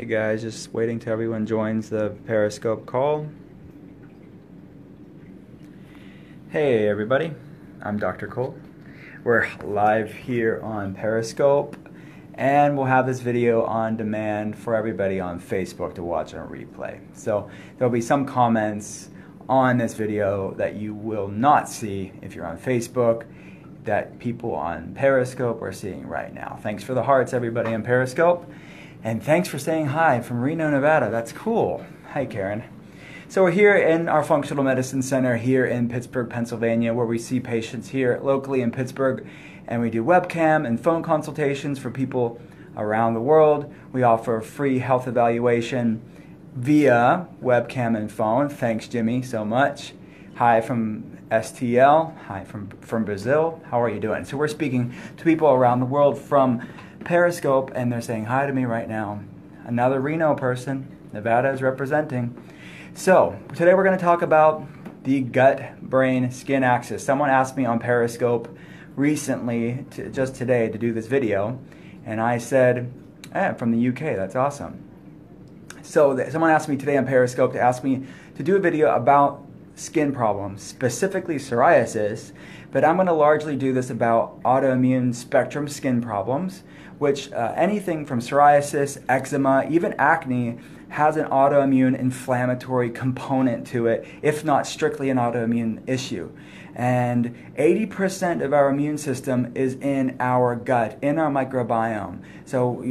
guys, just waiting till everyone joins the Periscope call. Hey everybody, I'm Dr. Cole. We're live here on Periscope, and we'll have this video on demand for everybody on Facebook to watch on replay. So there'll be some comments on this video that you will not see if you're on Facebook that people on Periscope are seeing right now. Thanks for the hearts, everybody on Periscope. And thanks for saying hi from Reno, Nevada. That's cool. Hi, Karen. So we're here in our Functional Medicine Center here in Pittsburgh, Pennsylvania, where we see patients here locally in Pittsburgh, and we do webcam and phone consultations for people around the world. We offer free health evaluation via webcam and phone. Thanks, Jimmy, so much. Hi from STL. Hi from Brazil. How are you doing? So we're speaking to people around the world from Periscope, and they're saying hi to me right now. Another Reno person. Nevada is representing. So today we're going to talk about the gut-brain-skin axis. Someone asked me on Periscope recently, just today, to do this video, and I said, from the UK, that's awesome. So someone asked me today on Periscope to ask me to do a video about skin problems, specifically psoriasis, but I'm going to largely do this about autoimmune spectrum skin problems, which anything from psoriasis, eczema, even acne has an autoimmune inflammatory component to it, if not strictly an autoimmune issue. And 80% of our immune system is in our gut, in our microbiome. So,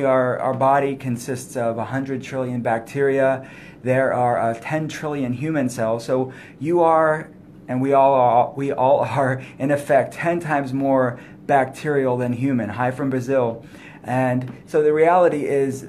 our body consists of 100 trillion bacteria. There are 10 trillion human cells. So you are, and we all are, in effect, 10 times more bacterial than human. Hi from Brazil. And so the reality is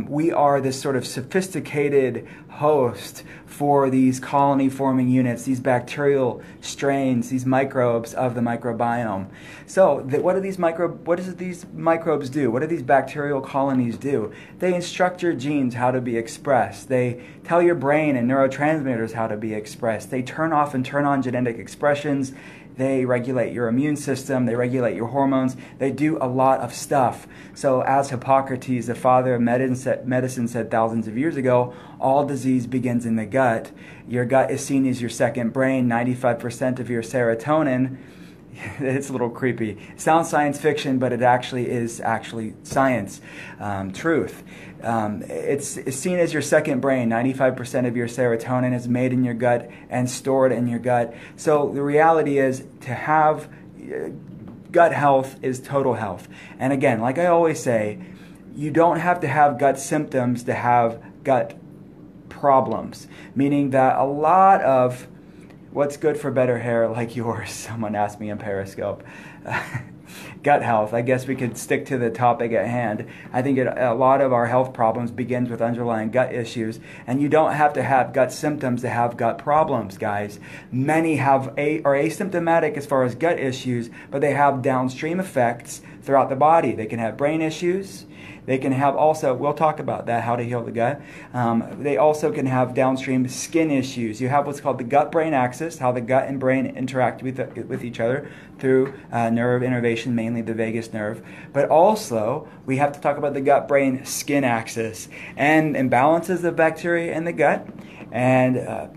we are this sort of sophisticated host for these colony-forming units, these bacterial strains, these microbes of the microbiome. So what do these microbes do? What do these bacterial colonies do? They instruct your genes how to be expressed. They tell your brain and neurotransmitters how to be expressed. They turn off and turn on genetic expressions. They regulate your immune system, they regulate your hormones, they do a lot of stuff. So as Hippocrates, the father of medicine, said thousands of years ago, all disease begins in the gut. Your gut is seen as your second brain. 95% of your serotonin, it's a little creepy. It sounds science fiction, but it actually is science, truth. It's seen as your second brain. 95% of your serotonin is made in your gut and stored in your gut. So the reality is, to have gut health is total health. And again, like I always say, you don't have to have gut symptoms to have gut problems, meaning that a lot of what's good for better hair like yours, someone asked me on Periscope, gut health. I guess we could stick to the topic at hand. I think a lot of our health problems begins with underlying gut issues, and you don't have to have gut symptoms to have gut problems, guys. Many are asymptomatic as far as gut issues, but they have downstream effects throughout the body. They can have brain issues. They can have also, we'll talk about that, how to heal the gut. They also can have downstream skin issues. You have what's called the gut-brain axis, how the gut and brain interact with each other through nerve innervation, mainly the vagus nerve. But also, we have to talk about the gut-brain skin axis and imbalances of bacteria in the gut, and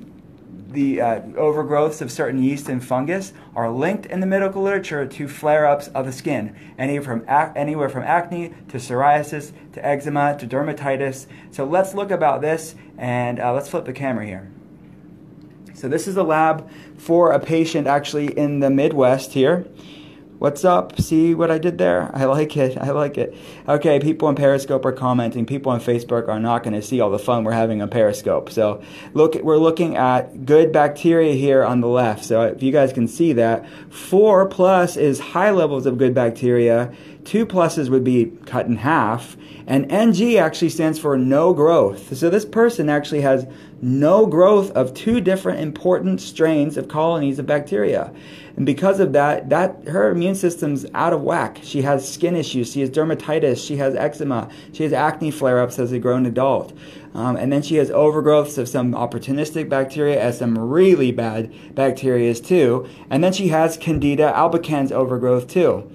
the overgrowths of certain yeast and fungus are linked in the medical literature to flare-ups of the skin, anywhere from acne to psoriasis to eczema to dermatitis. So let's look about this, and let's flip the camera here. So this is a lab for a patient actually in the Midwest here. What's up? See what I did there? I like it. I like it. Okay, people on Periscope are commenting. People on Facebook are not going to see all the fun we're having on Periscope. So we're looking at good bacteria here on the left. So if you guys can see that, 4+ is high levels of good bacteria. 2+ would be cut in half. And NG actually stands for no growth. So this person actually has no growth of 2 different important strains of colonies of bacteria. And because of that, her immune system's out of whack. She has skin issues, she has dermatitis, she has eczema, she has acne flare-ups as a grown adult. And then she has overgrowths of some opportunistic bacteria as some really bad bacteria too. And then she has Candida albicans overgrowth too.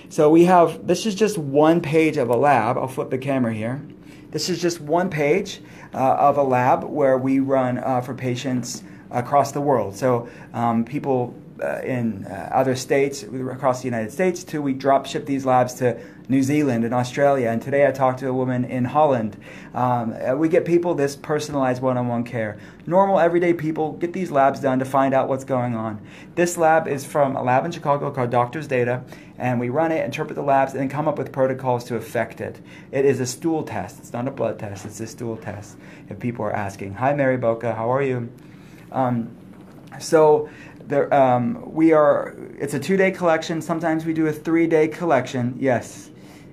So we have, this is just one page of a lab. I'll flip the camera here. This is just one page of a lab where we run for patients across the world. So people in other states across the United States too. We drop ship these labs to New Zealand and Australia. And today I talked to a woman in Holland. We get people this personalized one-on-one care. Normal, everyday people get these labs done to find out what's going on. This lab is from a lab in Chicago called Doctors Data, and we run it, interpret the labs, and then come up with protocols to affect it. It is a stool test. It's not a blood test. It's a stool test. If people are asking, "Hi, Mary Boca, how are you?" So there, it's a 2-day collection. Sometimes we do a 3-day collection. Yes,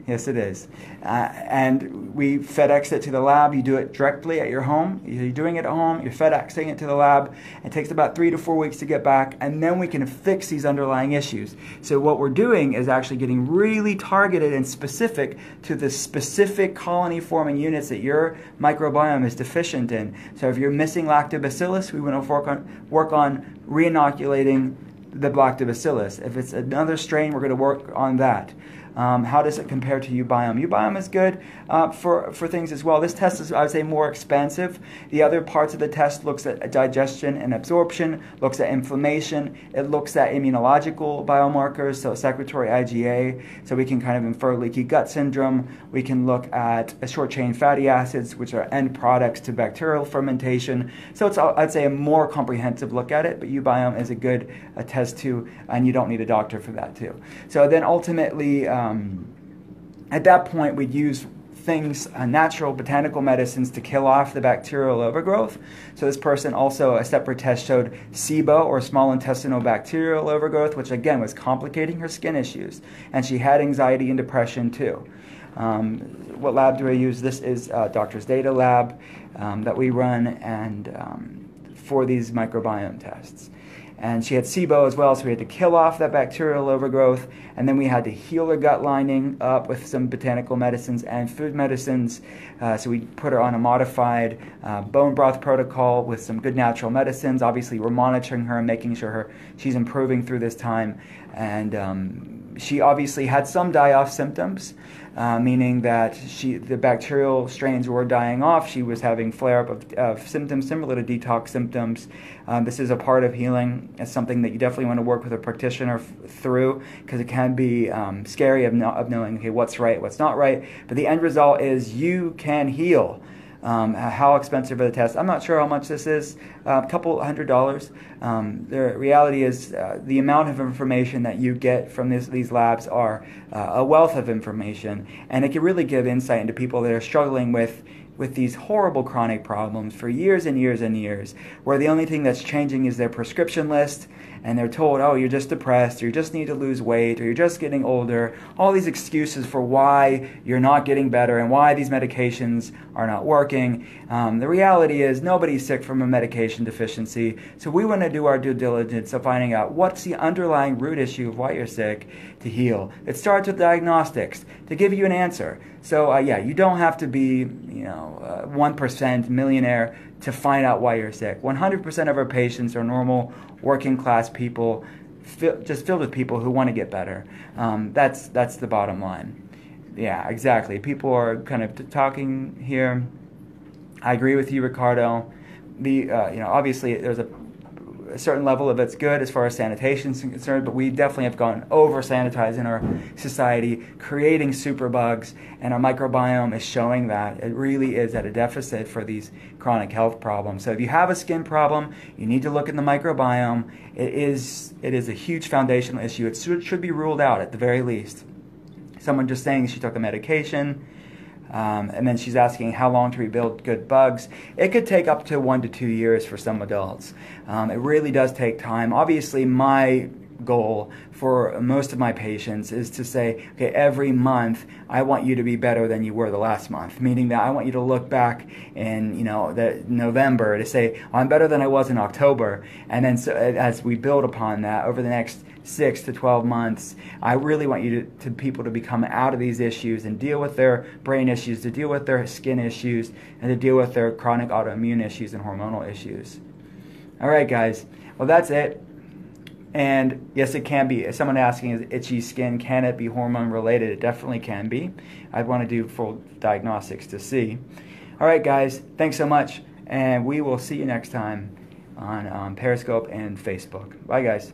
it is. And we FedEx it to the lab. You do it directly at your home. You're doing it at home. You're FedExing it to the lab. It takes about 3 to 4 weeks to get back, and then we can fix these underlying issues. So what we're doing is actually getting really targeted and specific to the specific colony-forming units that your microbiome is deficient in. So if you're missing lactobacillus, we want to work on re-inoculating the lactobacillus. If it's another strain, we're going to work on that. How does it compare to Ubiome? Ubiome is good for things as well. This test is, I would say, more expensive. The other parts of the test looks at digestion and absorption, looks at inflammation. It looks at immunological biomarkers, so secretory IgA, so we can kind of infer leaky gut syndrome. We can look at short-chain fatty acids, which are end products to bacterial fermentation. So it's, I'd say, a more comprehensive look at it, but Ubiome is a good test too, and you don't need a doctor for that too. So then ultimately, at that point, we'd use things, natural botanical medicines to kill off the bacterial overgrowth. So this person also, a separate test showed SIBO, or small intestinal bacterial overgrowth, which again was complicating her skin issues. And she had anxiety and depression too. What lab do I use? This is Doctors Data lab that we run and for these microbiome tests. And she had SIBO as well, so we had to kill off that bacterial overgrowth, and then we had to heal her gut lining up with some botanical medicines and food medicines. So we put her on a modified bone broth protocol with some good natural medicines. Obviously, we're monitoring her and making sure she's improving through this time. And she obviously had some die-off symptoms, meaning that the bacterial strains were dying off. She was having flare-up of symptoms similar to detox symptoms. This is a part of healing. It's something that you definitely want to work with a practitioner through, because it can be scary of knowing, okay, what's right, what's not right. But the end result is you can heal. How expensive are the tests? I'm not sure how much this is, a couple $100. The reality is the amount of information that you get from these labs are a wealth of information, and it can really give insight into people that are struggling with these horrible chronic problems for years and years and years, where the only thing that's changing is their prescription list, and they're told, oh, you're just depressed, or you just need to lose weight, or you're just getting older, all these excuses for why you're not getting better and why these medications are not working. The reality is nobody's sick from a medication deficiency, so we want to do our due diligence of finding out what's the underlying root issue of why you're sick to heal. It starts with diagnostics to give you an answer. So yeah, you don't have to be 1% millionaire to find out why you're sick. 100% of our patients are normal, working class people, just filled with people who want to get better. That's the bottom line. Yeah, exactly. People are kind of talking here. I agree with you, Ricardo. Obviously there's a certain level of it's good as far as sanitation is concerned, but we definitely have gone over sanitized in our society, creating superbugs, and our microbiome is showing that it really is at a deficit for these chronic health problems. So if you have a skin problem, you need to look at the microbiome. It is a huge foundational issue. It should be ruled out at the very least. Someone just saying she took a medication, and then she's asking how long to rebuild good bugs. It could take up to 1 to 2 years for some adults. It really does take time. Obviously, my goal for most of my patients is to say, okay, every month I want you to be better than you were the last month, meaning that I want you to look back in November to say, oh, I'm better than I was in October. And then so, as we build upon that over the next 6 to 12 months, I really want you to people to become out of these issues and deal with their brain issues, to deal with their skin issues, and to deal with their chronic autoimmune issues and hormonal issues. All right, guys. Well, that's it. And yes, it can be. Someone asking, is itchy skin, can it be hormone related? It definitely can be. I'd want to do full diagnostics to see. All right, guys, thanks so much. And we will see you next time on Periscope and Facebook. Bye, guys.